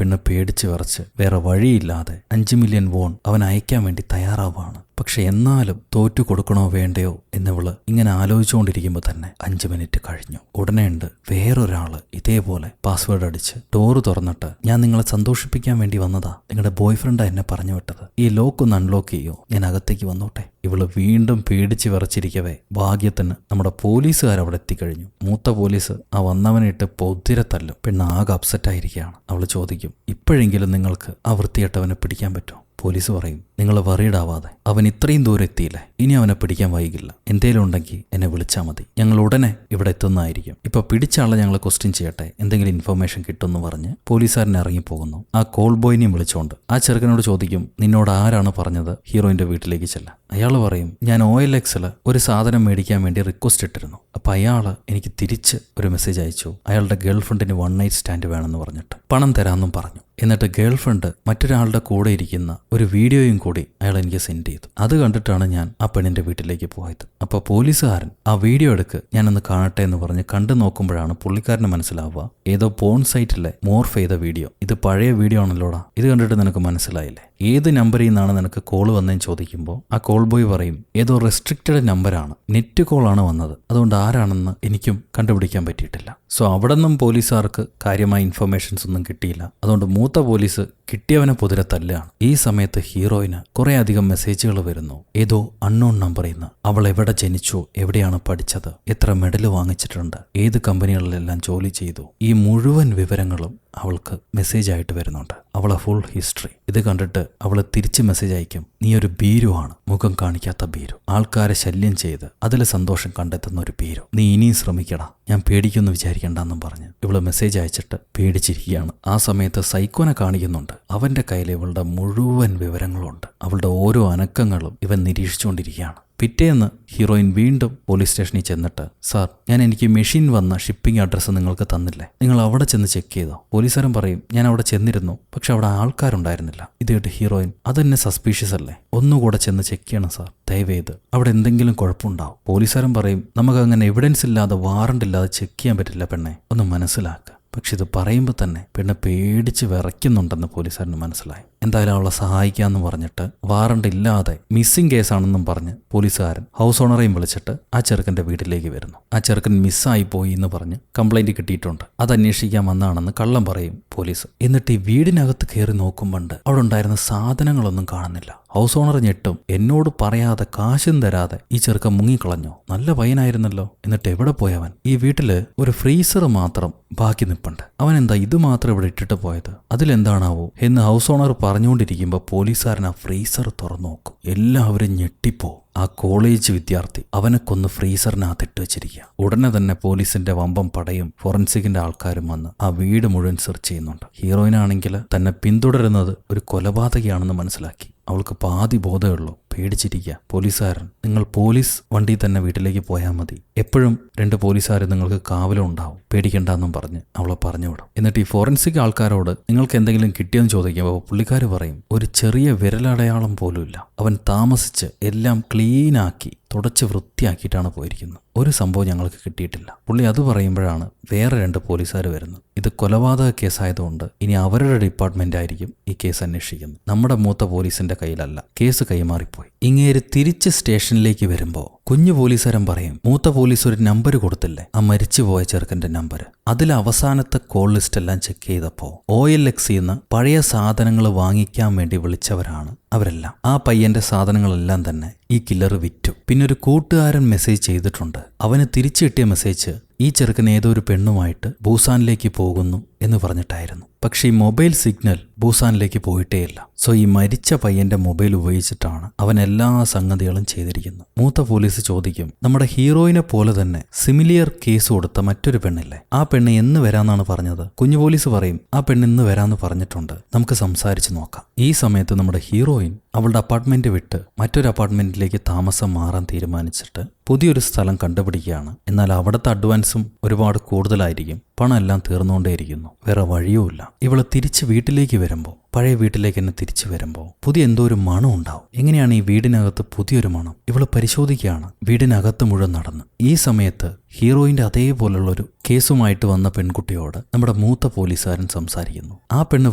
പെണ്ണ് പേടിച്ച് വിറച്ച് വേറെ വഴിയില്ലാതെ 5 മില്യൺ വോൺ അവൻ അയക്കാൻ വേണ്ടി തയ്യാറാവുകയാണ്. പക്ഷെ എന്നാലും തോറ്റു കൊടുക്കണോ വേണ്ടയോ എന്നിവള് ഇങ്ങനെ ആലോചിച്ചുകൊണ്ടിരിക്കുമ്പോൾ തന്നെ 5 മിനിറ്റ് കഴിഞ്ഞു. ഉടനെ ഉണ്ട് വേറൊരാള് ഇതേപോലെ പാസ്വേഡ് അടിച്ച് ഡോറ് തുറന്നിട്ട്, ഞാൻ നിങ്ങളെ സന്തോഷിപ്പിക്കാൻ വേണ്ടി വന്നതാ, നിങ്ങളുടെ ബോയ് ഫ്രണ്ടാ എന്നെ പറഞ്ഞു വിട്ടത്, ഈ ലോക്ക് ഒന്ന് അൺലോക്ക് ചെയ്യോ, ഞാൻ അകത്തേക്ക് വന്നോട്ടെ. ഇവള് വീണ്ടും പേടിച്ച് വിറച്ചിരിക്കവേ ഭാഗ്യത്തിന് നമ്മുടെ പോലീസുകാർ അവിടെ എത്തിക്കഴിഞ്ഞു. മൂത്ത പോലീസ് ആ വന്നവനിട്ട് പൊതിരെ തല്ലും. പെണ്ണ് ആകെ അപ്സെറ്റായിരിക്കുകയാണ്. അവള് ചോദിക്കും, ഇപ്പോഴെങ്കിലും നിങ്ങൾക്ക് ആ വൃത്തികെട്ടവനെ പിടിക്കാൻ പറ്റുമോ? പോലീസ് പറയും, നിങ്ങൾ വറീഡാവാതെ, അവൻ ഇത്രയും ദൂരം എത്തിയില്ലേ, ഇനി അവനെ പിടിക്കാൻ വൈകില്ല, എന്തേലും ഉണ്ടെങ്കിൽ എന്നെ വിളിച്ചാൽ മതി, ഞങ്ങൾ ഉടനെ ഇവിടെ എത്തുന്നതായിരിക്കും. ഇപ്പൊ പിടിച്ച ആളെ ഞങ്ങൾ ക്വസ്റ്റ്യൻ ചെയ്യട്ടെ, എന്തെങ്കിലും ഇൻഫർമേഷൻ കിട്ടുമെന്ന് പറഞ്ഞ് പോലീസുകാരൻ ഇറങ്ങിപ്പോകുന്നു. ആ കോൾ ബോയിനെയും വിളിച്ചോണ്ട് ആ ചെറുക്കനോട് ചോദിക്കും, നിന്നോട് ആരാണ് പറഞ്ഞത് ഹീറോയിന്റെ വീട്ടിലേക്ക് ചെല്ലാൻ? അയാൾ പറയും, ഞാൻ OLXൽ ഒരു സാധനം മേടിക്കാൻ വേണ്ടി റിക്വസ്റ്റ് ഇട്ടിരുന്നു. അപ്പൊ അയാള് എനിക്ക് തിരിച്ച് ഒരു മെസ്സേജ് അയച്ചു, അയാളുടെ ഗേൾഫ്രണ്ടിന് 1 നൈറ്റ് സ്റ്റാൻഡ് വേണമെന്ന് പറഞ്ഞിട്ട് പണം തരാമെന്നും പറഞ്ഞു. എന്നിട്ട് ഗേൾഫ്രണ്ട് മറ്റൊരാളുടെ കൂടെ ഇരിക്കുന്ന ഒരു വീഡിയോയും കൂടി അയാൾ എനിക്ക് സെൻഡ് ചെയ്തു. അത് കണ്ടിട്ടാണ് ഞാൻ ആ പെണ്ണിന്റെ വീട്ടിലേക്ക് പോയത്. അപ്പൊ പോലീസുകാരൻ ആ വീഡിയോ എടുക്ക്, ഞാനൊന്ന് കാണട്ടെ എന്ന് പറഞ്ഞ് കണ്ടു നോക്കുമ്പോഴാണ് പുള്ളിക്കാരന് മനസ്സിലാവുക, ഏതോ പോൺ സൈറ്റിലെ മോർഫ് ചെയ്ത വീഡിയോ. ഇത് പഴയ വീഡിയോ ആണല്ലോടാ, ഇത് കണ്ടിട്ട് നിനക്ക് മനസ്സിലായില്ലേ, ഏത് നമ്പറിൽ നിന്നാണ് നിനക്ക് കോൾ വന്നതെന്ന് ചോദിക്കുമ്പോൾ ആ കോൾ ബോയ് പറയും, ഏതോ റെസ്ട്രിക്റ്റഡ് നമ്പറാണ്, നെറ്റ് കോളാണ് വന്നത്, അതുകൊണ്ട് ആരാണെന്ന് എനിക്കും കണ്ടുപിടിക്കാൻ പറ്റിയിട്ടില്ല. സോ അവിടെ നിന്നും പോലീസുകാർക്ക് കാര്യമായ ഇൻഫർമേഷൻസ് ഒന്നും കിട്ടിയില്ല. അതുകൊണ്ട് മൂത്ത പോലീസ് കിട്ടിയവനെ പൊതിരെ തല്ലാണ്. ഈ സമയത്ത് ഹീറോയിന് കുറെ അധികം മെസ്സേജുകൾ വരുന്നു, ഏതോ അൺനോൺ നമ്പറിൽ നിന്ന്. അവൾ എവിടെ ജനിച്ചു, എവിടെയാണ് പഠിച്ചത്, എത്ര മെഡൽ വാങ്ങിച്ചിട്ടുണ്ട്, ഏത് കമ്പനികളിലെല്ലാം ജോലി ചെയ്തു, ഈ മുഴുവൻ വിവരങ്ങളും അവൾക്ക് മെസ്സേജ് ആയിട്ട് വരുന്നുണ്ട്, അവളെ ഫുൾ ഹിസ്റ്ററി. ഇത് കണ്ടിട്ട് അവള് തിരിച്ച് മെസ്സേജ് അയക്കും, നീ ഒരു ഭീരുവാണ്, മുഖം കാണിക്കാത്ത ഭീരു, ആൾക്കാരെ ശല്യം ചെയ്ത് അതിൽ സന്തോഷം കണ്ടെത്തുന്ന ഒരു ഭീരു, നീ ഇനിയും ശ്രമിക്കടാ, ഞാൻ പേടിക്കുമെന്ന് വിചാരിക്കണ്ടെന്നും പറഞ്ഞ് ഇവള് മെസ്സേജ് അയച്ചിട്ട് പേടിച്ചിരിക്കുകയാണ്. ആ സമയത്ത് സൈക്കോനെ കാണിക്കുന്നുണ്ട്, അവന്റെ കയ്യിൽ ഇവളുടെ മുഴുവൻ വിവരങ്ങളുണ്ട്, അവളുടെ ഓരോ അനക്കങ്ങളും ഇവൻ നിരീക്ഷിച്ചുകൊണ്ടിരിക്കുകയാണ്. പിറ്റേന്ന് ഹീറോയിൻ വീണ്ടും പോലീസ് സ്റ്റേഷനിൽ ചെന്നിട്ട്, സാർ, എനിക്ക് മെഷീൻ വന്ന ഷിപ്പിംഗ് അഡ്രസ്സ് നിങ്ങൾക്ക് തന്നില്ലേ, നിങ്ങൾ അവിടെ ചെന്ന് ചെക്ക് ചെയ്തോ? പോലീസുകാരൻ പറയും, ഞാൻ അവിടെ ചെന്നിരുന്നു, പക്ഷെ അവിടെ ആൾക്കാരുണ്ടായിരുന്നില്ല. ഇത് കേട്ട് ഹീറോയിൻ, അതെന്നെ സസ്പീഷ്യസ് അല്ലേ, ഒന്നുകൂടെ ചെന്ന് ചെക്ക് ചെയ്യണം സാർ, ദയവേത്, അവിടെ എന്തെങ്കിലും കുഴപ്പമുണ്ടാവും. പോലീസുകാരൻ പറയും, നമുക്ക് അങ്ങനെ എവിഡൻസ് ഇല്ലാതെ വാറണ്ട് ഇല്ലാതെ ചെക്ക് ചെയ്യാൻ പറ്റില്ല പെണ്ണെ, ഒന്ന് മനസ്സിലാക്കുക. പക്ഷെ ഇത് പറയുമ്പോൾ തന്നെ പെണ്ണ് പേടിച്ച് വിറയ്ക്കുന്നുണ്ടെന്ന് പോലീസുകാരന് മനസ്സിലായി. എന്തായാലും അവളെ സഹായിക്കാമെന്ന് പറഞ്ഞിട്ട് വാറണ്ട് ഇല്ലാതെ മിസ്സിംഗ് കേസാണെന്നും പറഞ്ഞ് പോലീസുകാരൻ ഹൗസ് ഓണറേയും വിളിച്ചിട്ട് ആ ചെറുക്കൻ്റെ വീട്ടിലേക്ക് വരുന്നു. ആ ചെറുക്കൻ മിസ്സായി പോയി എന്ന് പറഞ്ഞ് കംപ്ലൈൻറ്റ് കിട്ടിയിട്ടുണ്ട്, അത് അന്വേഷിക്കാൻ വന്നാണെന്ന് കള്ളം പറയും പോലീസ്. എന്നിട്ട് ഈ വീടിനകത്ത് കയറി നോക്കുമ്പോണ്ട് അവിടെ ഉണ്ടായിരുന്ന സാധനങ്ങളൊന്നും കാണുന്നില്ല. ഹൗസ് ഓണർ ഞെട്ടും, എന്നോട് പറയാതെ കാശും തരാതെ ഈ ചെറുക്കൻ മുങ്ങിക്കളഞ്ഞോ, നല്ല പയ്യനായിരുന്നല്ലോ, എന്നിട്ട് എവിടെ പോയവൻ? ഈ വീട്ടില് ഒരു ഫ്രീസർ മാത്രം ബാക്കി നിൽപ്പുണ്ട്, അവൻ എന്താ ഇത് മാത്രം ഇവിടെ ഇട്ടിട്ട് പോയത്, അതിലെന്താണാവോ എന്ന് ഹൗസ് ഓണർ പറഞ്ഞുകൊണ്ടിരിക്കുമ്പോൾ പോലീസുകാരൻ ആ ഫ്രീസർ തുറന്നു നോക്കും. എല്ലാവരും ഞെട്ടിപ്പോ. ആ കോളേജ് വിദ്യാർത്ഥി അവനെ കൊന്ന് ഫ്രീസറിനകത്തിട്ട് വെച്ചിരിക്കുക. ഉടനെ തന്നെ പോലീസിന്റെ വമ്പം പടയും ഫോറൻസിക്കിന്റെ ആൾക്കാരും വന്ന് ആ വീട് മുഴുവൻ സെർച്ച് ചെയ്യുന്നുണ്ട്. ഹീറോയിനാണെങ്കിൽ തന്നെ പിന്തുടരുന്നത് ഒരു കൊലപാതകയാണെന്ന് മനസ്സിലാക്കി. അവൾക്ക് പാതി ബോധമുള്ളൂ, പേടിച്ചിരിക്കുക. പോലീസുകാരൻ, നിങ്ങൾ പോലീസ് വണ്ടി തന്നെ വീട്ടിലേക്ക് പോയാൽ മതി, എപ്പോഴും 2 പോലീസുകാർ നിങ്ങൾക്ക് കാവലും ഉണ്ടാവും, പേടിക്കണ്ടെന്നും പറഞ്ഞ് അവളെ പറഞ്ഞു വിടും. എന്നിട്ട് ഈ ഫോറൻസിക് ആൾക്കാരോട് നിങ്ങൾക്ക് എന്തെങ്കിലും കിട്ടിയെന്ന് ചോദിക്കുമ്പോൾ പുള്ളിക്കാർ പറയും, ഒരു ചെറിയ വിരലടയാളം പോലുമില്ല, അവൻ താമസിച്ച് എല്ലാം ക്ലീനാക്കി തുടച്ച് വൃത്തിയാക്കിയിട്ടാണ് പോയിരിക്കുന്നത്, ഒരു സംഭവം ഞങ്ങൾക്ക് കിട്ടിയിട്ടില്ല. പുള്ളി അത് പറയുമ്പോഴാണ് വേറെ 2 പോലീസുകാർ വരുന്നത്. ഇത് കൊലപാതക കേസായതുകൊണ്ട് ഇനി അവരുടെ ഡിപ്പാർട്ട്മെന്റ് ആയിരിക്കും ഈ കേസ് അന്വേഷിക്കുന്നത്, നമ്മുടെ മൂത്ത പോലീസിന്റെ കയ്യിലല്ല, കേസ് കൈമാറിപ്പോയി. ഇങ്ങേര് തിരിച്ച് സ്റ്റേഷനിലേക്ക് വരുമ്പോൾ കുഞ്ഞു പോലീസുകാരൻ പറയും, മൂത്ത പോലീസ് ഒരു നമ്പർ കൊടുത്തില്ലേ, ആ മരിച്ചുപോയ ചെറുക്കന്റെ നമ്പർ, അതിൽ അവസാനത്തെ കോൾ ലിസ്റ്റ് എല്ലാം ചെക്ക് ചെയ്തപ്പോൾ OLXന്ന് പഴയ സാധനങ്ങൾ വാങ്ങിക്കാൻ വേണ്ടി വിളിച്ചവരാണ് അവരെല്ലാം. ആ പയ്യന്റെ സാധനങ്ങളെല്ലാം തന്നെ ഈ കില്ലർ വിറ്റു. പിന്നെ ഒരു കൂട്ടുകാരൻ മെസ്സേജ് ചെയ്തിട്ടുണ്ട്, അവന് തിരിച്ചു കിട്ടിയ മെസ്സേജ് ഈ ചെറുക്കൻ ഏതോ ഒരു പെണ്ണുമായിട്ട് ബൂസാനിലേക്ക് പോകുന്നു എന്ന് പറഞ്ഞിട്ടായിരുന്നു. പക്ഷേ ഈ മൊബൈൽ സിഗ്നൽ ബൂസാനിലേക്ക് പോയിട്ടേയില്ല. സോ ഈ മരിച്ച പയ്യന്റെ മൊബൈൽ ഉപയോഗിച്ചിട്ടാണ് അവൻ എല്ലാ സംഗതികളും ചെയ്തിരിക്കുന്നത്. മൂത്ത പോലീസ് ചോദിക്കും, നമ്മുടെ ഹീറോയിനെ പോലെ തന്നെ സിമിലിയർ കേസ് കൊടുത്ത മറ്റൊരു പെണ്ണില്ലേ, ആ പെണ്ണ് എന്ന് വരാന്നാണ് പറഞ്ഞത്? കുഞ്ഞു പോലീസ് പറയും, ആ പെണ്ണ് ഇന്ന് വരാന്ന് പറഞ്ഞിട്ടുണ്ട്, നമുക്ക് സംസാരിച്ച് നോക്കാം. ഈ സമയത്ത് നമ്മുടെ ഹീറോയിൻ അവളുടെ അപ്പാർട്ട്മെന്റ് വിട്ട് മറ്റൊരു അപ്പാർട്ട്മെന്റിലേക്ക് താമസം മാറാൻ തീരുമാനിച്ചിട്ട് പുതിയൊരു സ്ഥലം കണ്ടുപിടിക്കുകയാണ്. എന്നാൽ അവിടുത്തെ അഡ്വാൻസും ഒരുപാട് കൂടുതലായിരിക്കും, പണം എല്ലാം തീർന്നുകൊണ്ടേയിരിക്കുന്നു, വേറെ വഴിയുമില്ല. ഇവള് തിരിച്ച് വീട്ടിലേക്ക് വരുമ്പോൾ പഴയ വീട്ടിലേക്ക് എന്നെ തിരിച്ചു വരുമ്പോൾ പുതിയ എന്തോ ഒരു മണം ഉണ്ടാവും. എങ്ങനെയാണ് ഈ വീടിനകത്ത് പുതിയൊരു മണം? ഇവള് പരിശോധിക്കുകയാണ് വീടിനകത്ത് മുഴുവൻ നടന്ന്. ഈ സമയത്ത് ഹീറോയിന്റെ അതേപോലുള്ളൊരു കേസുമായിട്ട് വന്ന പെൺകുട്ടിയോട് നമ്മുടെ മൂത്ത പോലീസുകാരൻ സംസാരിക്കുന്നു. ആ പെണ്ണ്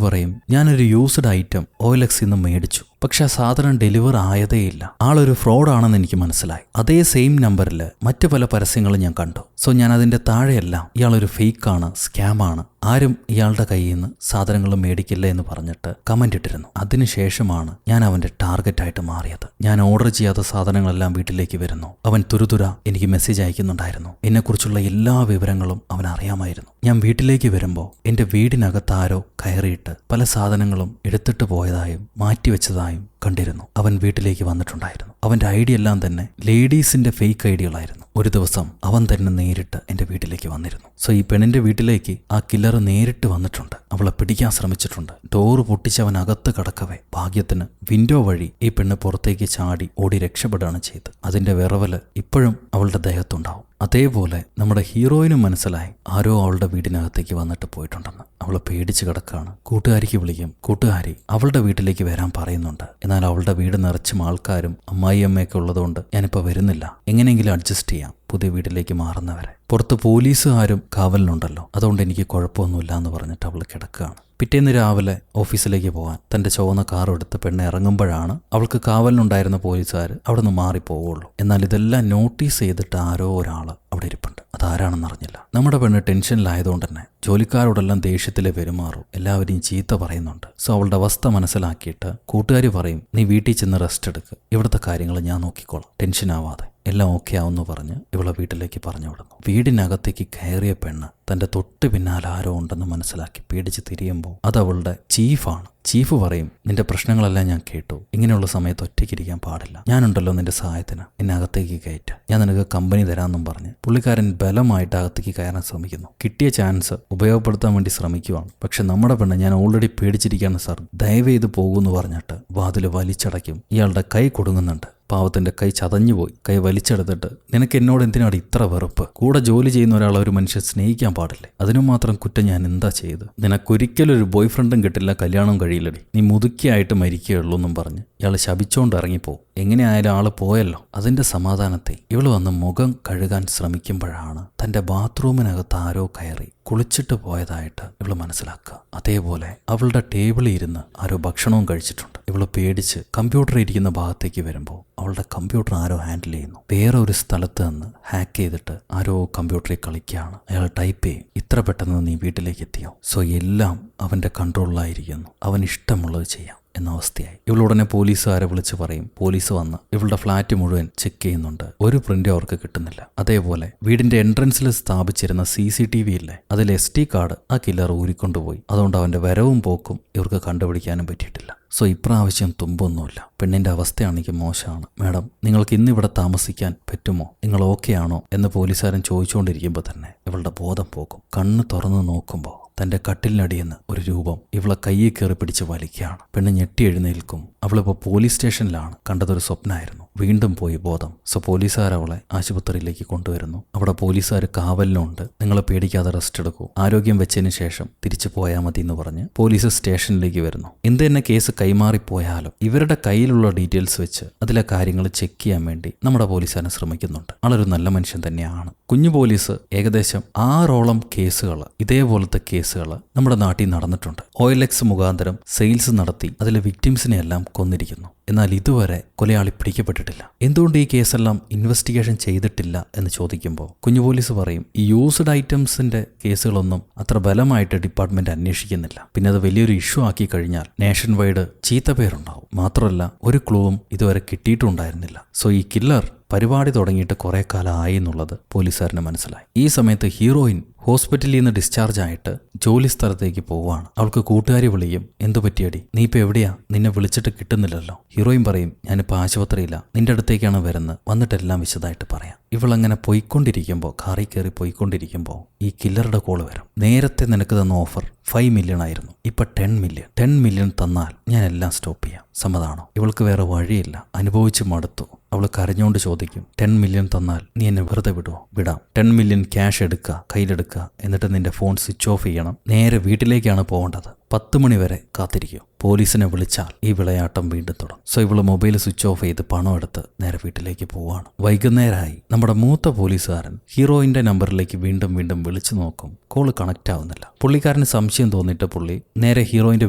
പറയും, ഞാനൊരു യൂസ്ഡ് ഐറ്റം OLX നിന്ന് മേടിച്ചു, പക്ഷെ ആ സാധനം ഡെലിവർ ആയതേയില്ല. ആളൊരു ഫ്രോഡാണെന്ന് എനിക്ക് മനസ്സിലായി. അതേ സെയിം നമ്പറിൽ മറ്റു പല പരസ്യങ്ങളും ഞാൻ കണ്ടു. സോ ഞാൻ അതിന്റെ താഴെയെല്ലാം ഇയാളൊരു ഫേക്കാണ്, സ്കാമാണ്, ആരും ഇയാളുടെ കയ്യിൽ നിന്ന് സാധനങ്ങൾ മേടിക്കില്ല എന്ന് പറഞ്ഞിട്ട് കമന്റ് ഇട്ടിരുന്നു. അതിനുശേഷമാണ് ഞാൻ അവന്റെ ടാർഗറ്റായിട്ട് മാറിയത്. ഞാൻ ഓർഡർ ചെയ്യാത്ത സാധനങ്ങളെല്ലാം വീട്ടിലേക്ക് വരുന്നു. അവൻ തുരുതുര എനിക്ക് മെസ്സേജ് അയക്കുന്നുണ്ടായിരുന്നു. എന്നെക്കുറിച്ചുള്ള എല്ലാ വിവരങ്ങളും അവൻ അറിയാമായിരുന്നു. ഞാൻ വീട്ടിലേക്ക് വരുമ്പോൾ എന്റെ വീടിനകത്ത് ആരോ കയറിയിട്ട് പല സാധനങ്ങളും എടുത്തിട്ട് പോയതായും മാറ്റിവെച്ചതായും കണ്ടിരുന്നു. അവൻ വീട്ടിലേക്ക് വന്നിട്ടുണ്ടായിരുന്നു. അവന്റെ ഐഡി എല്ലാം തന്നെ ലേഡീസിന്റെ ഫേക്ക് ഐഡികളായിരുന്നു. ഒരു ദിവസം അവൻ തന്നെ നേരിട്ട് എന്റെ വീട്ടിലേക്ക് വന്നിരുന്നു. സോ ഈ പെണ്ണിന്റെ വീട്ടിലേക്ക് ആ കില്ലർ നേരിട്ട് വന്നിട്ടുണ്ട്. അവളെ പിടിക്കാൻ ശ്രമിച്ചിട്ടുണ്ട്. ഡോറ് പൊട്ടിച്ചവൻ അകത്ത് കടക്കവേ ഭാഗ്യത്തിന് വിൻഡോ വഴി ഈ പെണ്ണ് പുറത്തേക്ക് ചാടി ഓടി രക്ഷപ്പെടുകയാണ് ചെയ്ത്. അതിന്റെ വിറവല് ഇപ്പോഴും അവളുടെ ദേഹത്തുണ്ടാവും. അതേപോലെ നമ്മുടെ ഹീറോയിനും മനസ്സിലായി ആരോ അവളുടെ വീടിനകത്തേക്ക് വന്നിട്ട് പോയിട്ടുണ്ടെന്ന്. അവളെ പേടിച്ച് കിടക്കാണ്. കൂട്ടുകാരിക്ക് വിളിക്കും. കൂട്ടുകാരി അവളുടെ വീട്ടിലേക്ക് വരാൻ പറയുന്നുണ്ട്. എന്നാൽ അവളുടെ വീട് നിറച്ചും ആൾക്കാരും അമ്മായിയമ്മയൊക്കെ ഉള്ളതുകൊണ്ട് ഞാനിപ്പോൾ വരുന്നില്ല, എങ്ങനെയെങ്കിലും അഡ്ജസ്റ്റ് ചെയ്യാം പുതിയ വീട്ടിലേക്ക് മാറുന്നവരെ. പുറത്ത് പോലീസുകാരും കാവലിനുണ്ടല്ലോ, അതുകൊണ്ട് എനിക്ക് കുഴപ്പമൊന്നുമില്ല എന്ന് പറഞ്ഞിട്ട് അവൾ കിടക്കുകയാണ്. പിറ്റേന്ന് രാവിലെ ഓഫീസിലേക്ക് പോകാൻ തന്റെ ചുവന്ന കാറും എടുത്ത് പെണ്ണ് ഇറങ്ങുമ്പോഴാണ് അവൾക്ക് കാവലിനുണ്ടായിരുന്ന പോലീസുകാർ അവിടെ നിന്ന് മാറിപ്പോവുള്ളൂ. എന്നാൽ ഇതെല്ലാം നോട്ടീസ് ചെയ്തിട്ട് ആരോ ഒരാൾ അവിടെ ഇരിപ്പുണ്ട്. അതാരാണെന്ന് അറിഞ്ഞില്ല. നമ്മുടെ പെണ്ണ് ടെൻഷനിലായതുകൊണ്ട് തന്നെ ജോലിക്കാരോടെല്ലാം ദേഷ്യത്തിലെ പെരുമാറും. എല്ലാവരെയും ചീത്ത പറയുന്നുണ്ട്. സോ അവളുടെ അവസ്ഥ മനസ്സിലാക്കിയിട്ട് കൂട്ടുകാരി പറയും, നീ വീട്ടിൽ ചെന്ന് റെസ്റ്റ് എടുക്ക്, ഇവിടുത്തെ കാര്യങ്ങൾ ഞാൻ നോക്കിക്കോളാം, ടെൻഷൻ ആവാതെ എല്ലാം ഓക്കെ ആവുമെന്ന് പറഞ്ഞ് ഇവളെ വീട്ടിലേക്ക് പറഞ്ഞു വിടുന്നു. വീടിനകത്തേക്ക് കയറിയ പെണ്ണ് തന്റെ തൊട്ട് പിന്നാലെ ആരോ ഉണ്ടെന്ന് മനസ്സിലാക്കി പേടിച്ച് തിരിയുമ്പോൾ അത് അവളുടെ ചീഫാണ്. ചീഫ് പറയും, നിന്റെ പ്രശ്നങ്ങളെല്ലാം ഞാൻ കേട്ടു, ഇങ്ങനെയുള്ള സമയത്ത് ഒറ്റയ്ക്കിരിക്കാൻ പാടില്ല, ഞാനുണ്ടല്ലോ നിന്റെ സഹായത്തിന്, എന്നെ അകത്തേക്ക് കയറ്റ, ഞാൻ നിനക്ക് കമ്പനി തരാമെന്നും പറഞ്ഞ് പുള്ളിക്കാരൻ ബലമായിട്ട് അകത്തേക്ക് കയറാൻ ശ്രമിക്കുന്നു. കിട്ടിയ ചാൻസ് ഉപയോഗപ്പെടുത്താൻ വേണ്ടി ശ്രമിക്കുവാണ്. പക്ഷെ നമ്മുടെ പെണ്ണ്, ഞാൻ ഓൾറെഡി പേടിച്ചിരിക്കുകയാണ് സാർ, ദയവേത് പോകുമെന്ന് പറഞ്ഞിട്ട് വാതിൽ വലിച്ചടയ്ക്കും. ഇയാളുടെ കൈ കൊടുങ്ങുന്നുണ്ട്. പാവത്തിന്റെ കൈ ചതഞ്ഞുപോയി. കൈ വലിച്ചെടുത്തിട്ട്, നിനക്ക് എന്നോട് എന്തിനാണ് ഇത്ര വെറുപ്പ്? കൂടെ ജോലി ചെയ്യുന്ന ഒരാളെ ഒരു മനുഷ്യൻ സ്നേഹിക്കാൻ പാടില്ലേ? അതിനു മാത്രം കുറ്റം ഞാൻ എന്താ ചെയ്ത്? നിനക്കൊരിക്കലും ഒരു ബോയ് ഫ്രണ്ടും കിട്ടില്ല, കല്യാണവും കഴിയില്ലടി, നീ മുതുക്കിയായിട്ട് മരിക്കുകയുള്ളൂ എന്നും പറഞ്ഞ് ഇയാൾ ശപിച്ചോണ്ട് ഇറങ്ങിപ്പോവും. എങ്ങനെയായാലും ആള് പോയല്ലോ. അതിന്റെ സമാധാനത്തെ ഇവള് വന്ന് മുഖം കഴുകാൻ ശ്രമിക്കുമ്പോഴാണ് തന്റെ ബാത്റൂമിനകത്ത് ആരോ കയറി കുളിച്ചിട്ട് പോയതായിട്ട് ഇവള് മനസ്സിലാക്കുക. അതേപോലെ അവളുടെ ടേബിളിൽ ഇരുന്ന് ആരോ ഭക്ഷണവും കഴിച്ചിട്ടുണ്ട്. ഇവള് പേടിച്ച് കമ്പ്യൂട്ടർ ഇരിക്കുന്ന ഭാഗത്തേക്ക് വരുമ്പോൾ അവളുടെ കമ്പ്യൂട്ടർ ആരോ ഹാൻഡിൽ ചെയ്യുന്നു. വേറെ ഒരു സ്ഥലത്ത് നിന്ന് ഹാക്ക് ചെയ്തിട്ട് ആരോ കമ്പ്യൂട്ടറിൽ കളിക്കുകയാണ്. അയാൾ ടൈപ്പ് ചെയ്യും, ഇത്ര പെട്ടെന്ന് നീ വീട്ടിലേക്ക് എത്തിയോ? സോ എല്ലാം അവന്റെ കൺട്രോളിലായിരിക്കുന്നു. അവൻ ഇഷ്ടമുള്ളത് ചെയ്യാം എന്ന അവസ്ഥയായി. ഇവളുടനെ പോലീസുകാരെ വിളിച്ച് പറയും. പോലീസ് വന്ന് ഇവളുടെ ഫ്ലാറ്റ് മുഴുവൻ ചെക്ക് ചെയ്യുന്നുണ്ട്. ഒരു പ്രിന്റ് അവർക്ക് കിട്ടുന്നില്ല. അതേപോലെ വീടിന്റെ എൻട്രൻസിൽ സ്ഥാപിച്ചിരുന്ന CCTV ഇല്ലേ, അതിൽ SD കാർഡ് ആ കില്ലർ ഊരിക്കൊണ്ടുപോയി. അതുകൊണ്ട് അവന്റെ വരവും പോക്കും ഇവർക്ക് കണ്ടുപിടിക്കാനും പറ്റിയിട്ടില്ല. സോ ഇപ്രാവശ്യം തുമ്പൊന്നുമില്ല. പെണ്ണിന്റെ അവസ്ഥയാണെങ്കിൽ മോശമാണ്. മാഡം, നിങ്ങൾക്ക് ഇന്നിവിടെ താമസിക്കാൻ പറ്റുമോ? നിങ്ങൾ ഓക്കെ ആണോ എന്ന് പോലീസുകാരൻ ചോദിച്ചുകൊണ്ടിരിക്കുമ്പോൾ തന്നെ ഇവളുടെ ബോധം പോകും. കണ്ണ് തുറന്ന് നോക്കുമ്പോൾ തന്റെ കട്ടിലിനടിയെന്ന് ഒരു രൂപം ഇവളെ കയ്യിൽ കയറി പിടിച്ച് വലിക്കുകയാണ്. പെണ്ണ് ഞെട്ടി എഴുന്നേൽക്കും. അവളിപ്പോൾ പോലീസ് സ്റ്റേഷനിലാണ്. കണ്ടതൊരു സ്വപ്നമായിരുന്നു. വീണ്ടും പോയി ബോധം. സോ പോലീസുകാർ അവളെ ആശുപത്രിയിലേക്ക് കൊണ്ടുവരുന്നു. അവിടെ പോലീസുകാർ കാവലിനുണ്ട്. നിങ്ങൾ പേടിക്കാതെ റെസ്റ്റ് എടുക്കൂ, ആരോഗ്യം വെച്ചതിന് ശേഷം തിരിച്ചു പോയാൽ മതി എന്ന് പറഞ്ഞ് പോലീസ് സ്റ്റേഷനിലേക്ക് വരുന്നു. എന്ത് തന്നെ കേസ് കൈമാറിപ്പോയാലും ഇവരുടെ കയ്യിലുള്ള ഡീറ്റെയിൽസ് വെച്ച് അതിലെ കാര്യങ്ങൾ ചെക്ക് ചെയ്യാൻ വേണ്ടി നമ്മുടെ പോലീസുകാരൻ ശ്രമിക്കുന്നുണ്ട്. ആളൊരു നല്ല മനുഷ്യൻ തന്നെയാണ്. കുഞ്ഞു പോലീസ് ഏകദേശം 6ഓളം കേസുകൾ, ഇതേപോലത്തെ കേസുകൾ നമ്മുടെ നാട്ടിൽ നടന്നിട്ടുണ്ട്. OLX മുഖാന്തരം സെയിൽസ് നടത്തി അതിലെ വിക്ടിംസിനെ എല്ലാം കൊന്നിരിക്കുന്നു. എന്നാൽ ഇതുവരെ കൊലയാളി പിടിക്കപ്പെട്ടിട്ടില്ല. എന്തുകൊണ്ട് ഈ കേസെല്ലാം ഇൻവെസ്റ്റിഗേഷൻ ചെയ്തിട്ടില്ല എന്ന് ചോദിക്കുമ്പോൾ കുഞ്ഞു പോലീസ് പറയും, ഈ യൂസ്ഡ് ഐറ്റംസിന്റെ കേസുകളൊന്നും അത്ര ബലമായിട്ട് ഡിപ്പാർട്ട്മെന്റ് അന്വേഷിക്കുന്നില്ല. പിന്നെ അത് വലിയൊരു ഇഷ്യൂ ആക്കി കഴിഞ്ഞാൽ നേഷൻ വൈഡ് ചീത്തപ്പേരുണ്ടാവും. മാത്രമല്ല ഒരു ക്ലൂവും ഇതുവരെ കിട്ടിയിട്ടുണ്ടായിരുന്നില്ല. സോ ഈ കില്ലർ പരിപാടി തുടങ്ങിയിട്ട് കുറെ കാലം ആയി എന്നുള്ളത് പോലീസുകാരന് മനസ്സിലായി. ഈ സമയത്ത് ഹീറോയിൻ ഹോസ്പിറ്റലിൽ നിന്ന് ഡിസ്ചാർജ് ആയിട്ട് ജോലി സ്ഥലത്തേക്ക് പോവുകയാണ്. അവൾക്ക് കൂട്ടുകാരി വിളിയും, എന്തു പറ്റിയടി, നീ ഇപ്പൊ എവിടെയാ? നിന്നെ വിളിച്ചിട്ട് കിട്ടുന്നില്ലല്ലോ. ഹീറോയിൻ പറയും, ഞാനിപ്പോൾ ആശുപത്രിയില്ല, നിന്റെ അടുത്തേക്കാണ് വരുന്നത്, വന്നിട്ടെല്ലാം വിശദമായിട്ട് പറയാം. ഇവളങ്ങനെ പോയിക്കൊണ്ടിരിക്കുമ്പോൾ, കാറിൽ കയറി പോയിക്കൊണ്ടിരിക്കുമ്പോൾ ഈ കില്ലറുടെ കോള് വരും. നേരത്തെ നിനക്ക് തന്ന ഓഫർ 5 മില്യൺ ആയിരുന്നു, ഇപ്പൊ 10 മില്യൺ. 10 മില്യൺ തന്നാൽ ഞാൻ എല്ലാം സ്റ്റോപ്പ് ചെയ്യാം, സമ്മതാണോ? ഇവൾക്ക് വേറെ വഴിയില്ല, അനുഭവിച്ച് മടുത്തു. അവൾ കരഞ്ഞുകൊണ്ട് ചോദിക്കും, 10 മില്യൺ തന്നാൽ നീ എന്നെ വെറുതെ വിടുവോ? വിടാം. 10 മില്യൺ ക്യാഷ് എടുക്കുക, കയ്യിലെടുക്കുക, എന്നിട്ട് നിന്റെ ഫോൺ സ്വിച്ച് ഓഫ് ചെയ്യണം, നേരെ വീട്ടിലേക്കാണ് പോകേണ്ടത്. 10 മണി വരെ കാത്തിരിക്കും. പോലീസിനെ വിളിച്ചാൽ ഈ വിളയാട്ടം വീണ്ടും തുടങ്ങും. സോ ഇവള് മൊബൈൽ സ്വിച്ച് ഓഫ് ചെയ്ത് പണം എടുത്ത് നേരെ വീട്ടിലേക്ക് പോവാണ്. വൈകുന്നേരമായി. നമ്മുടെ മൂത്ത പോലീസുകാരൻ ഹീറോയിന്റെ നമ്പറിലേക്ക് വീണ്ടും വിളിച്ചു നോക്കും. കോള് കണക്റ്റ് ആവുന്നില്ല. പുള്ളിക്കാരന് സംശയം തോന്നിയിട്ട് പുള്ളി നേരെ ഹീറോയിന്റെ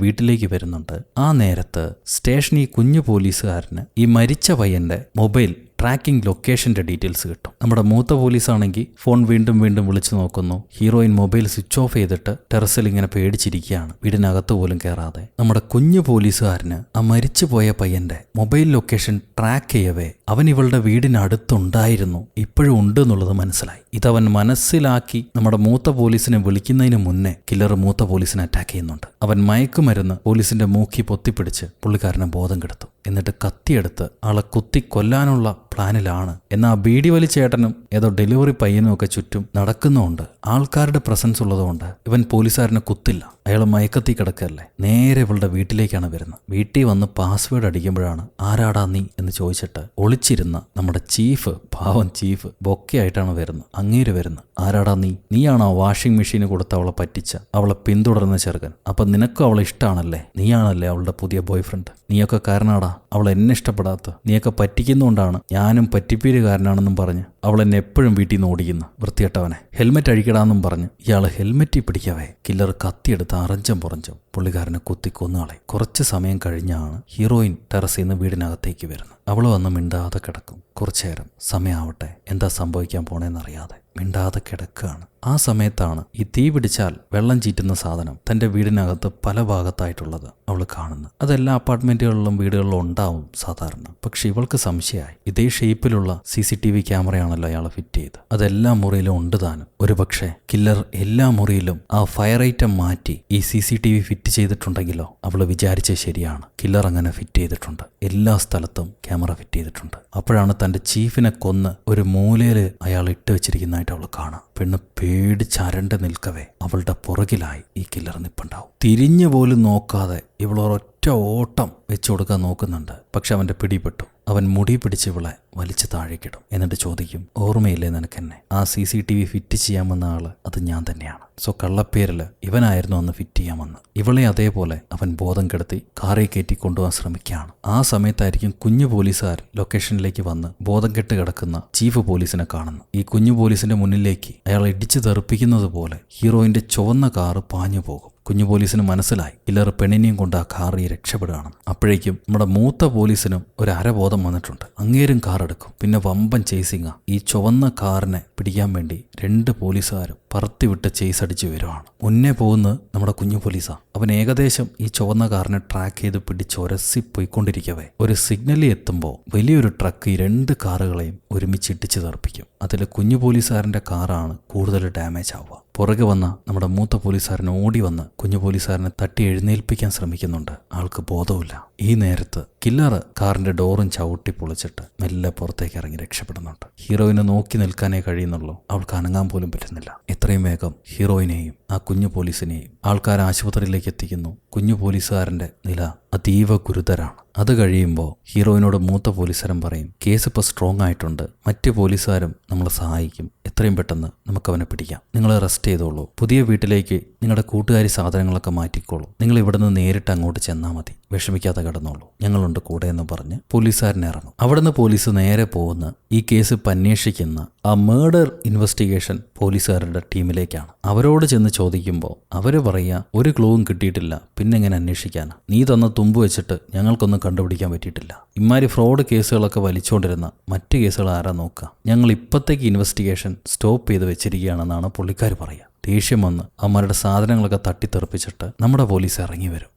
വീട്ടിലേക്ക് വരുന്നുണ്ട്. ആ നേരത്ത് സ്റ്റേഷനിൽ കുഞ്ഞു പോലീസുകാരന് ഈ മരിച്ച പയ്യന്റെ മൊബൈൽ ട്രാക്കിംഗ് ലൊക്കേഷന്റെ ഡീറ്റെയിൽസ് കിട്ടും. നമ്മുടെ മൂത്ത പോലീസാണെങ്കിൽ ഫോൺ വീണ്ടും വിളിച്ചു നോക്കുന്നു. ഹീറോയിൻ മൊബൈൽ സ്വിച്ച് ഓഫ് ചെയ്തിട്ട് ടെറസിൽ ഇങ്ങനെ പേടിച്ചിരിക്കുകയാണ്, വീടിനകത്ത് പോലും കയറാതെ. നമ്മുടെ കുഞ്ഞു പോലീസുകാരന് ആ മരിച്ചു പോയ പയ്യന്റെ മൊബൈൽ ലൊക്കേഷൻ ട്രാക്ക് ചെയ്യവേ അവൻ ഇവളുടെ വീടിനടുത്തുണ്ടായിരുന്നു, ഇപ്പോഴും ഉണ്ട് എന്നുള്ളത് മനസ്സിലായി. ഇതവൻ മനസ്സിലാക്കി നമ്മുടെ മൂത്ത പോലീസിനെ വിളിക്കുന്നതിന് മുന്നേ കില്ലർ മൂത്ത പോലീസിനെ അറ്റാക്ക് ചെയ്യുന്നുണ്ട്. അവൻ മയക്കുമരുന്ന് പോലീസിന്റെ മൂക്കി പൊത്തിപ്പിടിച്ച് പുള്ളിക്കാരനെ ബോധം കെടുത്തും. എന്നിട്ട് കത്തിയെടുത്ത് ആളെ കുത്തി കൊല്ലാനുള്ള പ്ലാനിലാണ്. എന്നാൽ ബീഡി വലിച്ചേട്ടനും ഏതോ ഡെലിവറി പയ്യനും ഒക്കെ ചുറ്റും നടക്കുന്നുണ്ട്. ആൾക്കാരുടെ പ്രസൻസ് ഉള്ളതുകൊണ്ട് ഇവൻ പോലീസുകാരനെ കുത്തില്ല. അയാൾ മയക്കത്തി കിടക്കല്ലേ. നേരെ ഇവളുടെ വീട്ടിലേക്കാണ് വരുന്നത്. വീട്ടിൽ വന്ന് പാസ്വേഡ് അടിക്കുമ്പോഴാണ് ആരാടാ നീ എന്ന് ചോദിച്ചിട്ട് ഒളിച്ചിരുന്ന നമ്മുടെ ചീഫ്, പാവം ചീഫ് ബൊക്കെയായിട്ടാണ് വരുന്നത്. അങ്ങേര് വരുന്നത്. ആരാടാ നീയാണോ വാഷിംഗ് മെഷീന് കൊടുത്ത് അവളെ പറ്റിച്ച, അവളെ പിന്തുടർന്ന ചെറുക്കൻ? അപ്പൊ നിനക്കും അവളെ ഇഷ്ടമാണല്ലേ? നീയാണല്ലേ അവളുടെ പുതിയ ബോയ് ഫ്രണ്ട്? നീയൊക്കെ കാരണാടാ അവൾ എന്നെ ഇഷ്ടപ്പെടാത്ത. നീയൊക്കെ പറ്റിക്കുന്നതുകൊണ്ടാണ് ഞാനും പറ്റിപ്പീരുകാരനാണെന്നും പറഞ്ഞ് അവൾ എന്നെ എപ്പോഴും വീട്ടിൽ നിന്ന് ഓടിക്കുന്നു. വൃത്തികെട്ടവനെ, ഹെൽമെറ്റ് അഴിക്കടാന്നും പറഞ്ഞ് ഇയാൾ ഹെൽമെറ്റിൽ പിടിക്കവേ കില്ലർ കത്തിയെടുത്ത് അറഞ്ചം പുറഞ്ചും പുള്ളിക്കാരനെ കുത്തിക്കൊന്നുകളെ. കുറച്ച് സമയം കഴിഞ്ഞാണ് ഹീറോയിൻ ടെറസിൽ നിന്ന് വീടിനകത്തേക്ക് വരുന്നത്. അവൾ വന്ന് മിണ്ടാതെ കിടക്കും. കുറച്ചു നേരം സമയമാവട്ടെ, എന്താ സംഭവിക്കാൻ പോണേന്നറിയാതെ മിണ്ടാതെ കിടക്കുകയാണ്. ആ സമയത്താണ് ഈ തീ പിടിച്ചാൽ വെള്ളം ചീറ്റുന്ന സാധനം തൻ്റെ വീടിനകത്ത് പല ഭാഗത്തായിട്ടുള്ളത് അവൾ കാണുന്നത്. അതെല്ലാ അപ്പാർട്ട്മെന്റുകളിലും വീടുകളിലും ഉണ്ടാവും സാധാരണ. പക്ഷെ ഇവൾക്ക് സംശയമായി. ഇതേ ഷേപ്പിലുള്ള CCTV ക്യാമറയാണല്ലോ അയാൾ ഫിറ്റ് ചെയ്ത്. അതെല്ലാ മുറിയിലും ഉണ്ട് താനും. ഒരു പക്ഷേ കില്ലർ എല്ലാ മുറിയിലും ആ ഫയർ ഐറ്റം മാറ്റി ഈ CCTV ഫിറ്റ് ചെയ്തിട്ടുണ്ടെങ്കിലോ? അവൾ വിചാരിച്ചത് ശരിയാണ്. കില്ലർ അങ്ങനെ ഫിറ്റ് ചെയ്തിട്ടുണ്ട്. എല്ലാ സ്ഥലത്തും ക്യാമറ ഫിറ്റ് ചെയ്തിട്ടുണ്ട്. അപ്പോഴാണ് തൻ്റെ ചീഫിനെ കൊന്ന് ഒരു മൂലയിൽ അയാൾ ഇട്ട് വെച്ചിരിക്കുന്നതായിട്ട് അവൾ കാണാം. പെണ്ണ് പേടിച്ചരണ്ട് നിൽക്കവേ അവളുടെ പുറകിലായി ഈ കില്ലർ നിപ്പുണ്ടാവും. തിരിഞ്ഞു പോലും നോക്കാതെ ഇവൾ ഒരൊറ്റ ഓട്ടം വെച്ചു കൊടുക്കാൻ നോക്കുന്നുണ്ട്. പക്ഷെ അവന്റെ പിടിപെട്ടു. അവൻ മുടി പിടിച്ച് ഇവളെ വലിച്ചു താഴേക്കിടും. എന്നിട്ട് ചോദിക്കും, ഓർമ്മയില്ലേ നിനക്കെന്നെ? ആ CCTV ഫിറ്റ് ചെയ്യാമെന്ന ആള് അത് ഞാൻ തന്നെയാണ്. സോ കള്ളപ്പേരിൽ ഇവനായിരുന്നു അന്ന് ഫിറ്റ് ചെയ്യാമെന്ന്. ഇവളെ അതേപോലെ അവൻ ബോധം കെടുത്തി കാറിൽ കയറ്റി കൊണ്ടുപോകാൻ ശ്രമിക്കുകയാണ്. ആ സമയത്തായിരിക്കും കുഞ്ഞു പോലീസുകാർ ലൊക്കേഷനിലേക്ക് വന്ന് ബോധം കെട്ട് കിടക്കുന്ന ചീഫ് പോലീസിനെ കാണുന്നു. ഈ കുഞ്ഞു പോലീസിന്റെ മുന്നിലേക്ക് അയാൾ ഇടിച്ചു തെറിപ്പിക്കുന്നത് പോലെ ഹീറോയിന്റെ ചുവന്ന കാറ് പാഞ്ഞു പോകും. കുഞ്ഞു പോലീസിന് മനസ്സിലായി കില്ലർ പെണ്ണിനെയും കൊണ്ട് ആ കാറിൽ രക്ഷപ്പെടുകയാണ്. അപ്പോഴേക്കും നമ്മുടെ മൂത്ത പോലീസിനും ഒരു അരബോധം വന്നിട്ടുണ്ട്. അങ്ങേരും കാർ എടുക്കും. പിന്നെ വമ്പൻ ചേസിങ്ങാ. ഈ ചുവന്ന കാറിനെ പിടിക്കാൻ വേണ്ടി 2 പോലീസുകാരും പറത്തിവിട്ട് ചേസ് അടിച്ച് വരുവാണ്. മുന്നേ പോകുന്നത് നമ്മുടെ കുഞ്ഞു പോലീസാ. അവൻ ഏകദേശം ഈ ചുവന്ന കാറിനെ ട്രാക്ക് ചെയ്ത് പിടിച്ചൊരസി പോയിക്കൊണ്ടിരിക്കവേ ഒരു സിഗ്നലിൽ എത്തുമ്പോൾ വലിയൊരു ട്രക്ക് ഈ 2 കാറുകളെയും ഒരുമിച്ച് ഇടിച്ചു തെറിപ്പിക്കും. അതിൽ കുഞ്ഞു പോലീസുകാരന്റെ കാറാണ് കൂടുതൽ ഡാമേജ് ആവുക. പുറകെ വന്ന നമ്മുടെ മൂത്ത പോലീസുകാരൻ ഓടി വന്ന് കുഞ്ഞു പോലീസുകാരനെ തട്ടി എഴുന്നേൽപ്പിക്കാൻ ശ്രമിക്കുന്നുണ്ട്. ആൾക്ക് ബോധമില്ല. ഈ നേരത്ത് കില്ലർ കാറിന്റെ ഡോറും ചവിട്ടി പൊളിച്ചിട്ട് മെല്ലെ പുറത്തേക്ക് ഇറങ്ങി രക്ഷപ്പെടുന്നുണ്ട്. ഹീറോയിനെ നോക്കി നിൽക്കാനേ കഴിയുന്നുള്ളൂ. അവൾക്ക് അനങ്ങാൻ പോലും പറ്റുന്നില്ല. എത്രയും വേഗം ഹീറോയിനെയും ആ കുഞ്ഞു പോലീസിനെയും ആൾക്കാർ ആശുപത്രിയിലേക്ക് എത്തിക്കുന്നു. കുഞ്ഞു പോലീസുകാരന്റെ നില അതീവ ഗുരുതരാണ്. അത് കഴിയുമ്പോൾ ഹീറോയിനോട് മൂത്ത പോലീസുകാരൻ പറയും, കേസ് ഇപ്പോൾ സ്ട്രോങ് ആയിട്ടുണ്ട്, മറ്റ് പോലീസുകാരും നമ്മളെ സഹായിക്കും, എത്രയും പെട്ടെന്ന് നമുക്കവനെ പിടിക്കാം, നിങ്ങൾ റെസ്റ്റ് ചെയ്തോളൂ, പുതിയ വീട്ടിലേക്ക് നിങ്ങളുടെ കൂട്ടുകാരി സാധനങ്ങളൊക്കെ മാറ്റിക്കോളൂ, നിങ്ങൾ ഇവിടുന്ന് നേരിട്ട് അങ്ങോട്ട് ചെന്നാൽ മതി, വിഷമിക്കാതെ കിടന്നോളൂ, ഞങ്ങളുണ്ട് കൂടെ എന്ന് പറഞ്ഞ് പോലീസുകാരൻ ഇറങ്ങും. അവിടുന്ന് പോലീസ് നേരെ പോകുന്ന ഈ കേസ് അന്വേഷിക്കുന്ന ആ മേർഡർ ഇൻവെസ്റ്റിഗേഷൻ പോലീസുകാരുടെ ടീമിലേക്കാണ്. അവരോട് ചെന്ന് ചോദിക്കുമ്പോൾ അവർ പറയുക, ഒരു ക്ലൂവും കിട്ടിയിട്ടില്ല, പിന്നെ എങ്ങനെ അന്വേഷിക്കാനാ? നീ തന്ന തുമ്പ് വെച്ചിട്ട് ഞങ്ങൾക്കൊന്നും കണ്ടുപിടിക്കാൻ പറ്റിയിട്ടില്ല. ഇമാതിരി ഫ്രോഡ് കേസുകളൊക്കെ വലിച്ചുകൊണ്ടിരുന്ന മറ്റ് കേസുകൾ ആരാ നോക്കുക? ഞങ്ങൾ ഇപ്പോഴത്തേക്ക് ഇൻവെസ്റ്റിഗേഷൻ സ്റ്റോപ്പ് ചെയ്ത് വെച്ചിരിക്കുകയാണെന്നാണ് പുള്ളിക്കാർ പറയുക. ദേഷ്യം വന്ന് അവന്മാരുടെ സാധനങ്ങളൊക്കെ തട്ടിത്തെറിപ്പിച്ചിട്ട് നമ്മുടെ പോലീസ്